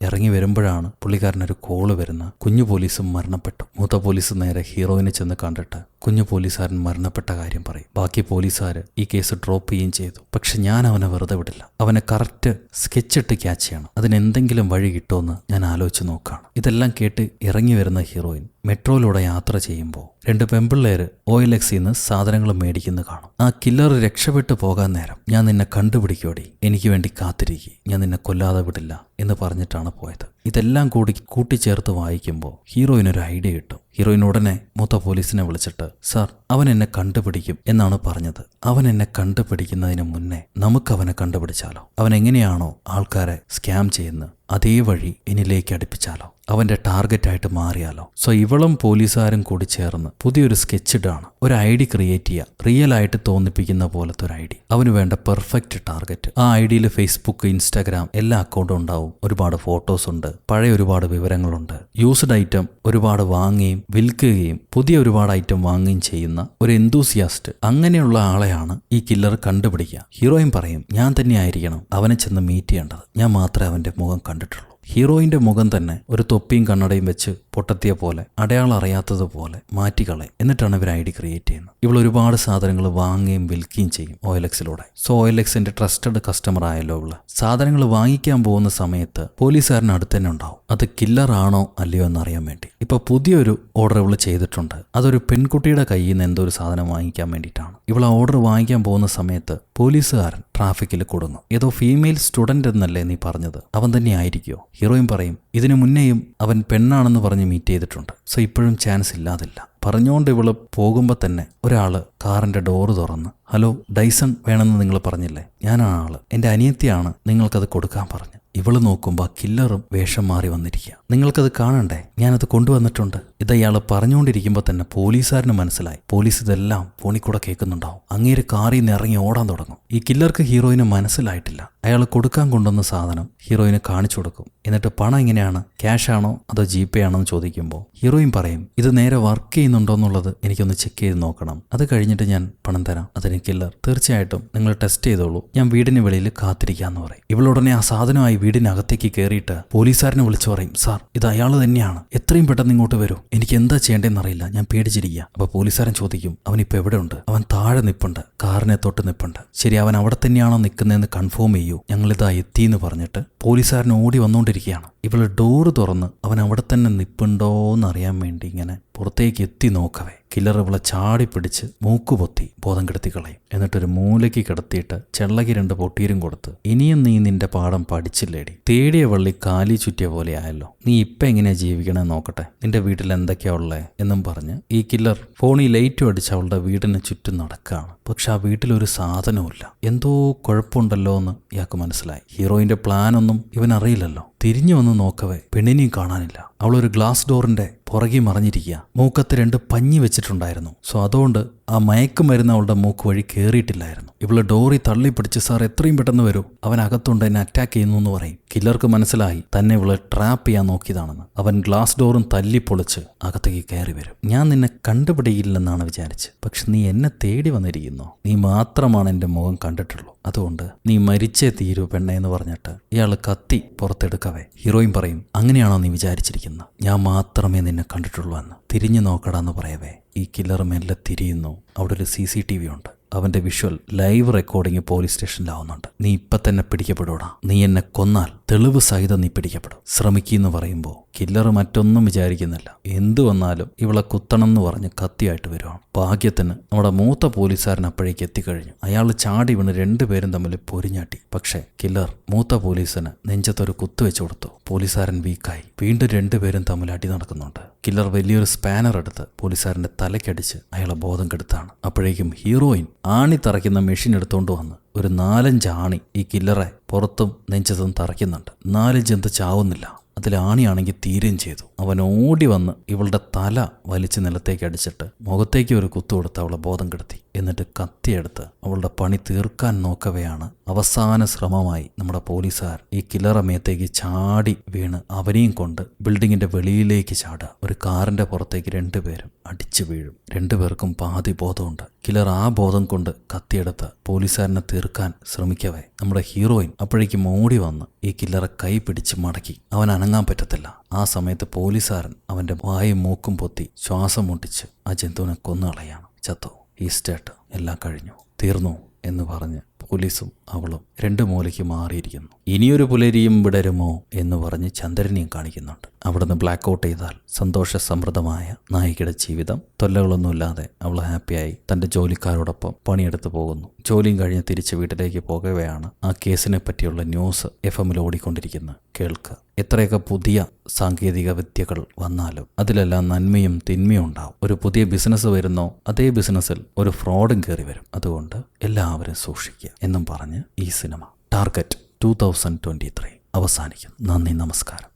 ഇറങ്ങി വരുമ്പോഴാണ് പുള്ളിക്കാരനൊരു കോള് വരുന്ന, കുഞ്ഞു പോലീസും മരണപ്പെട്ടു. മൂത്ത പോലീസ് നേരെ ഹീറോയിനെ ചെന്ന് കണ്ടിട്ട് കുഞ്ഞു പോലീസുകാരൻ മരണപ്പെട്ട കാര്യം പറയും. ബാക്കി പോലീസുകാർ ഈ കേസ് ഡ്രോപ്പ് ചെയ്യുകയും ചെയ്തു. പക്ഷെ ഞാൻ അവനെ വെറുതെ വിടില്ല. അവനെ കറക്റ്റ് സ്കെച്ചിട്ട് ക്യാച്ച് ചെയ്യണം. അതിനെന്തെങ്കിലും വഴി കിട്ടുമെന്ന് ഞാൻ ആലോചിച്ച് നോക്കുകയാണ്. ഇതെല്ലാം കേട്ട് ഇറങ്ങി വരുന്ന ഹീറോയിൻ മെട്രോയിലൂടെ യാത്ര ചെയ്യുമ്പോൾ 2 പെമ്പിള്ളേര് OLXൽ നിന്ന് സാധനങ്ങൾ മേടിക്കുന്ന കാണും. ആ കില്ലർ രക്ഷപ്പെട്ടു പോകാൻ നേരം, ഞാൻ നിന്നെ കണ്ടുപിടിക്കോടി, എനിക്ക് വേണ്ടി കാത്തിരിക്കുക, ഞാൻ നിന്നെ കൊല്ലാതെ വിടില്ല എന്ന് പറഞ്ഞിട്ടാണ് പോയത്. ഇതെല്ലാം കൂടി കൂട്ടിച്ചേർത്ത് വായിക്കുമ്പോൾ ഹീറോയിനൊരു ഐഡിയ കിട്ടും. ഹീറോയിൻ ഉടനെ മൂത്ത പോലീസിനെ വിളിച്ചിട്ട്, സാർ, അവൻ എന്നെ കണ്ടുപിടിക്കും എന്നാണ് പറഞ്ഞത്. അവൻ എന്നെ കണ്ടുപിടിക്കുന്നതിന് മുന്നേ നമുക്ക് അവനെ കണ്ടുപിടിച്ചാലോ? അവൻ എങ്ങനെയാണോ ആൾക്കാരെ സ്കാം ചെയ്യുന്നത് അതേ വഴി എന്നിലേക്ക് അടുപ്പിച്ചാലോ? അവന്റെ ടാർഗറ്റായിട്ട് മാറിയാലോ? സോ ഇവളും പോലീസുകാരും കൂടി ചേർന്ന് പുതിയൊരു സ്കെച്ച് ഇടാണ്. ഒരു ഐഡി ക്രിയേറ്റ് ചെയ്യുക, റിയൽ ആയിട്ട് തോന്നിപ്പിക്കുന്ന പോലത്തെ ഒരു ഐഡി. അവന് വേണ്ട പെർഫെക്റ്റ് ടാർഗറ്റ്. ആ ഐഡിയിൽ ഫേസ്ബുക്ക്, ഇൻസ്റ്റാഗ്രാം എല്ലാ അക്കൗണ്ടും ഉണ്ടാവും. ഒരുപാട് ഫോട്ടോസ് ഉണ്ട്, പഴയ ഒരുപാട് വിവരങ്ങളുണ്ട്. യൂസ്ഡ് ഐറ്റം ഒരുപാട് വാങ്ങുകയും വിൽക്കുകയും പുതിയ ഒരുപാട് ഐറ്റം വാങ്ങുകയും ചെയ്യുന്ന ഒരു എന്തൂസിയാസ്റ്റ്. അങ്ങനെയുള്ള ആളെയാണ് ഈ കില്ലർ കണ്ടുപിടിക്കുക. ഹീറോയിൻ പറയും, ഞാൻ തന്നെ ആയിരിക്കണം അവനെ ചെന്ന് മീറ്റ് ചെയ്യേണ്ടത്. ഞാൻ മാത്രമേ അവന്റെ മുഖം കണ്ടിട്ടുള്ളൂ. ഹീറോയിന്റെ മുഖം തന്നെ ഒരു തൊപ്പിയും കണ്ണടയും വെച്ച് പൊട്ടത്തിയ പോലെ, അടയാളം അറിയാത്തതുപോലെ മാറ്റിക്കളെ. എന്നിട്ടാണ് ഇവർ ഐഡി ക്രിയേറ്റ് ചെയ്യുന്നത്. ഇവൾ ഒരുപാട് സാധനങ്ങൾ വാങ്ങുകയും വിൽക്കുകയും ചെയ്യും OLXിലൂടെ. സോ OLXന്റെ ട്രസ്റ്റഡ് കസ്റ്റമർ ആയല്ലോ ഇവള്. സാധനങ്ങൾ വാങ്ങിക്കാൻ പോകുന്ന സമയത്ത് പോലീസുകാരന് അടുത്ത് തന്നെ ഉണ്ടാവും. അത് കില്ലർ ആണോ അല്ലയോ എന്നറിയാൻ വേണ്ടി. ഇപ്പൊ പുതിയൊരു ഓർഡർ ഇവള് ചെയ്തിട്ടുണ്ട്. അതൊരു പെൺകുട്ടിയുടെ കയ്യിൽ നിന്ന് എന്തോ ഒരു സാധനം വാങ്ങിക്കാൻ വേണ്ടിയിട്ടാണ്. ഇവൾ ആ ഓർഡർ വാങ്ങിക്കാൻ പോകുന്ന സമയത്ത് പോലീസുകാരൻ ട്രാഫിക്കിൽ കൊടുങ്ങും. ഏതോ ഫീമെയിൽ സ്റ്റുഡന്റ് എന്നല്ലേ നീ പറഞ്ഞത്, അവൻ തന്നെ ആയിരിക്കുമോ? ഹീറോയിൻ പറയും, ഇതിനു മുന്നേയും അവൻ പെണ്ണാണെന്ന് പറഞ്ഞ് മീറ്റ് ചെയ്തിട്ടുണ്ട്. സോ ഇപ്പോഴും ചാൻസ് ഇല്ലാതില്ല. പറഞ്ഞുകൊണ്ട് ഇവള് പോകുമ്പോൾ തന്നെ ഒരാള് കാറിന്റെ ഡോറ് തുറന്ന്, ഹലോ, ഡൈസൺ വേണമെന്ന് നിങ്ങൾ പറഞ്ഞില്ലേ, ഞാനാണ് ആള്, എന്റെ അനിയത്തിയാണ് നിങ്ങൾക്കത് കൊടുക്കാൻ പറഞ്ഞു. ഇവള് നോക്കുമ്പോൾ കില്ലറും വേഷം മാറി വന്നിരിക്കുക. നിങ്ങൾക്കത് കാണണ്ടേ, ഞാനത് കൊണ്ടുവന്നിട്ടുണ്ട്. ഇതയാൾ പറഞ്ഞുകൊണ്ടിരിക്കുമ്പോൾ തന്നെ പോലീസുകാരന് മനസ്സിലായി, പോലീസ് ഇതെല്ലാം ഫോണിൽ കൂടെ കേൾക്കുന്നുണ്ടാവും. അങ്ങേര് കാറിൽ നിന്ന് ഇറങ്ങി ഓടാൻ തുടങ്ങും. ഈ കില്ലർക്ക് ഹീറോയിന് മനസ്സിലായിട്ടില്ല. അയാൾ കൊടുക്കാൻ കൊണ്ടുവന്ന സാധനം ഹീറോയിന് കാണിച്ചു കൊടുക്കും. എന്നിട്ട് പണം എങ്ങനെയാണ്, ക്യാഷ് ആണോ അതോ GPay ആണോ എന്ന് ചോദിക്കുമ്പോൾ ഹീറോയിൻ പറയും, ഇത് നേരെ വർക്ക് ചെയ്യുന്നുണ്ടോ എന്നുള്ളത് എനിക്കൊന്ന് ചെക്ക് ചെയ്ത് നോക്കണം, അത് കഴിഞ്ഞിട്ട് ഞാൻ പണം തരാം. അതിന് കില്ലർ, തീർച്ചയായിട്ടും നിങ്ങൾ ടെസ്റ്റ് ചെയ്തോളൂ, ഞാൻ വീടിന് വെളിയിൽ കാത്തിരിക്കാന്ന് പറയും. ഇവളുടനെ ആ സാധനമായി വീടിനകത്തേക്ക് കയറിയിട്ട് പോലീസുകാരനെ വിളിച്ചു പറയും, സാർ, ഇത് അയാൾ തന്നെയാണ്, എത്രയും പെട്ടെന്ന് ഇങ്ങോട്ട് വരൂ, എനിക്ക് എന്താ ചെയ്യേണ്ടതെന്ന് അറിയില്ല, ഞാൻ പേടിച്ചിരിക്കുക. അപ്പൊ പോലീസുകാരൻ ചോദിക്കും, അവനിപ്പോ എവിടെ ഉണ്ട്? അവൻ താഴെ നിപ്പുണ്ട്, കാറിനെ തൊട്ട് നിപ്പുണ്ട്. ശരി, അവൻ അവിടെ തന്നെയാണോ നിൽക്കുന്നതെന്ന് കൺഫേം ചെയ്യൂ, ഞങ്ങളിതാ എത്തിയെന്ന് പറഞ്ഞിട്ട് പോലീസുകാരൻ ഓടി വന്നുകൊണ്ടിരിക്കുകയാണ്. ഇവള് ഡോറ് തുറന്ന് അവൻ അവിടെ തന്നെ നിപ്പുണ്ടോന്ന് അറിയാൻ വേണ്ടി ഇങ്ങനെ പുറത്തേക്ക് എത്തി നോക്കവേ കില്ലർ ഇവളെ ചാടി പിടിച്ച് മൂക്കുപൊത്തി ബോധം കെടുത്തി കളയും. എന്നിട്ടൊരു മൂലയ്ക്ക് കിടത്തിയിട്ട് ചെള്ളകി 2 പൊട്ടീരും കൊടുത്ത്, ഇനിയും നീ നിന്റെ പാഠം പഠിച്ചില്ലേടി, തേടിയ വള്ളി കാലി ചുറ്റിയ പോലെ ആയല്ലോ, നീ ഇപ്പം എങ്ങനെയാ ജീവിക്കണേ നോക്കട്ടെ, നിന്റെ വീട്ടിൽ എന്തൊക്കെയാ ഉള്ളേ എന്നും പറഞ്ഞ് ഈ കില്ലർ ഫോണിൽ ലൈറ്റും അടിച്ച് അവളുടെ വീടിന് ചുറ്റും നടക്കുകയാണ്. പക്ഷെ ആ വീട്ടിലൊരു സാധനവുമില്ല. എന്തോ കുഴപ്പമുണ്ടല്ലോ എന്ന് ഇയാൾക്ക് മനസ്സിലായി. ഹീറോയിന്റെ പ്ലാനൊന്നും ഇവനറിയില്ലല്ലോ. തിരിഞ്ഞു വന്ന് നോക്കവേ പെണ്ണിനെയും കാണാനില്ല. അവളൊരു ഗ്ലാസ് ഡോറിന്റെ പുറകെ മറിഞ്ഞിരിക്കുക. മൂക്കത്ത് 2 പഞ്ഞി വെച്ചിട്ടുണ്ടായിരുന്നു. സോ അതുകൊണ്ട് ആ മയക്കുമരുന്ന് അവളുടെ മൂക്ക് വഴി കയറിയിട്ടില്ലായിരുന്നു. ഇവള് ഡോറി തള്ളിപ്പിടിച്ച്, സാർ എത്രയും പെട്ടെന്ന് വരൂ, അവൻ അകത്തുണ്ട്, എന്നെ അറ്റാക്ക് ചെയ്യുന്നു എന്ന് പറയും. കില്ലർക്ക് മനസ്സിലായി തന്നെ ഇവള് ട്രാപ്പ് ചെയ്യാൻ നോക്കിയതാണെന്ന്. അവൻ ഗ്ലാസ് ഡോറും തല്ലിപ്പൊളിച്ച് അകത്തേക്ക് കയറി വരും. ഞാൻ നിന്നെ കണ്ടുപിടിയില്ലെന്നാണ് വിചാരിച്ച്, പക്ഷെ നീ എന്നെ തേടി വന്നിരിക്കുന്നു, നീ മാത്രമാണ് എൻ്റെ മുഖം കണ്ടിട്ടുള്ളൂ, അതുകൊണ്ട് നീ മരിച്ചേ തീരൂ പെണ്ണേ എന്ന് പറഞ്ഞിട്ട് ഇയാൾ കത്തി പുറത്തെടുക്കവേ ഹീറോയിൻ പറയും, അങ്ങനെയാണോ നീ വിചാരിച്ചിരിക്കുന്നത്, ഞാൻ മാത്രമേ നിന്നെ കണ്ടിട്ടുള്ളൂ എന്ന്. തിരിഞ്ഞു നോക്കടാന്ന് പറയവേ ഈ കില്ലർ മെല്ലെ തിരിയുന്നു. അവിടെ ഒരു CCTV ഉണ്ട്. അവന്റെ വിഷ്വൽ ലൈവ് റെക്കോർഡിംഗ് പോലീസ് സ്റ്റേഷനിലാവുന്നുണ്ട്. നീ ഇപ്പം തന്നെ പിടിക്കപ്പെടൂടാ, നീ എന്നെ കൊന്നാൽ തെളിവ് സഹിതം നീ പിടിക്കപ്പെടും, ശ്രമിക്കുമെന്ന് പറയുമ്പോൾ കില്ലർ മറ്റൊന്നും വിചാരിക്കുന്നില്ല. എന്തു വന്നാലും ഇവളെ കുത്തണം എന്ന് പറഞ്ഞ് കത്തിയായിട്ട് വരുവാണ്. ഭാഗ്യത്തിന് നമ്മുടെ മൂത്ത പോലീസുകാരൻ അപ്പോഴേക്ക് എത്തിക്കഴിഞ്ഞു. അയാൾ ചാടി വീണ് 2 പേരും തമ്മിൽ പൊരിഞ്ഞാട്ടി. പക്ഷേ കില്ലർ മൂത്ത പോലീസിന് നെഞ്ചത്തൊരു കുത്തു വെച്ചു കൊടുത്തു. പോലീസുകാരൻ വീക്കായി. വീണ്ടും 2 പേരും തമ്മിൽ അടി നടക്കുന്നുണ്ട്. കില്ലർ വലിയൊരു സ്പാനർ എടുത്ത് പോലീസുകാരന്റെ തലക്കടിച്ച് അയാളെ ബോധം കെടുത്താണ്. അപ്പോഴേക്കും ഹീറോയിൻ ആണി തറയ്ക്കുന്ന മെഷീൻ എടുത്തുകൊണ്ട് വന്ന് ഒരു 4-5 ആണി ഈ കില്ലറെ പുറത്തും നെഞ്ചത്തും തറയ്ക്കുന്നുണ്ട്. 4-5 എന്ത് ചാവുന്നില്ല. അതിൽ ആണിയാണെങ്കിൽ തീരുകയും ചെയ്തു. അവൻ ഓടി വന്ന് ഇവളുടെ തല വലിച്ച് നിലത്തേക്ക് അടിച്ചിട്ട് മുഖത്തേക്ക് ഒരു കുത്തു കൊടുത്ത് അവളെ ബോധം കെടുത്തി. എന്നിട്ട് കത്തിയെടുത്ത് അവളുടെ പണി തീർക്കാൻ നോക്കവെയാണ് അവസാന ശ്രമമായി നമ്മുടെ പോലീസുകാർ ഈ കില്ലറ മേത്തേക്ക് ചാടി വീണ് അവനെയും കൊണ്ട് ബിൽഡിങ്ങിന്റെ വെളിയിലേക്ക് ചാടുക. ഒരു കാറിന്റെ പുറത്തേക്ക് 2 പേരും അടിച്ചു വീഴും. 2 പേർക്കും പാതി ബോധമുണ്ട്. കില്ലർ ആ ബോധം കൊണ്ട് കത്തിയെടുത്ത് പോലീസുകാരനെ തീർക്കാൻ ശ്രമിക്കവേ നമ്മുടെ ഹീറോയിൻ അപ്പോഴേക്കും ഓടി വന്ന് ഈ കില്ലറെ കൈ പിടിച്ച് മടക്കി. അവൻ അനങ്ങാൻ പറ്റത്തില്ല. ആ സമയത്ത് പോലീസുകാരൻ അവന്റെ വായും മൂക്കും പൊത്തി ശ്വാസം മുട്ടിച്ച് ആ ജന്തുവിനെ കൊന്നുകളയാണ്. ചത്തോ, ഈസ്റ്റേട്ട്, എല്ലാം കഴിഞ്ഞു, തീർന്നു എന്ന് പറഞ്ഞ് പോലീസും അവളും 2 മൂലയ്ക്ക് മാറിയിരിക്കുന്നു. ഇനിയൊരു പുലരിയും വിടരുമോ എന്ന് പറഞ്ഞ് ചന്ദ്രനെയും കാണിക്കുന്നുണ്ട്. അവിടുന്ന് ബ്ലാക്ക് ഔട്ട് ചെയ്താൽ സന്തോഷ സമൃദ്ധമായ നായികയുടെ ജീവിതം. തൊല്ലകളൊന്നുമില്ലാതെ അവൾ ഹാപ്പിയായി തൻ്റെ ജോലിക്കാരോടൊപ്പം പണിയെടുത്ത് പോകുന്നു. ജോലിയും കഴിഞ്ഞ് തിരിച്ച് വീട്ടിലേക്ക് പോകവെയാണ് ആ കേസിനെ പറ്റിയുള്ള ന്യൂസ് FM ഓടിക്കൊണ്ടിരിക്കുന്നത്. കേൾക്കുക. എത്രയൊക്കെ പുതിയ സാങ്കേതിക വിദ്യകൾ വന്നാലും അതിലെല്ലാം നന്മയും തിന്മയും ഉണ്ടാവും. ഒരു പുതിയ ബിസിനസ് വരുന്നോ അതേ ബിസിനസ്സിൽ ഒരു ഫ്രോഡും കയറി വരും. അതുകൊണ്ട് എല്ലാവരും സൂക്ഷിക്കുക എന്നും പറഞ്ഞ് ഈ സിനിമ ടാർഗറ്റ് 2023 അവസാനിക്കും. നന്ദി, നമസ്കാരം.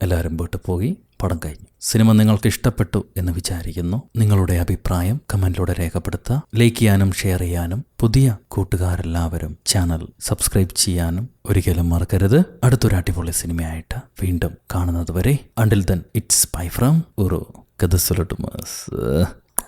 എല്ലാവരും വീട്ടിൽ പോയി. പടം കഴിഞ്ഞു. സിനിമ നിങ്ങൾക്ക് ഇഷ്ടപ്പെട്ടു എന്ന് വിചാരിക്കുന്നു. നിങ്ങളുടെ അഭിപ്രായം കമന്റിലൂടെ രേഖപ്പെടുത്തുക. ലൈക്ക് ചെയ്യാനും ഷെയർ ചെയ്യാനും പുതിയ കൂട്ടുകാരെല്ലാവരും ചാനൽ സബ്സ്ക്രൈബ് ചെയ്യാനും ഒരിക്കലും മറക്കരുത്. അടുത്തൊരു അടിപൊളി സിനിമയായിട്ട് വീണ്ടും കാണുന്നത് വരെ until then it's bye from ഉറു കഥ.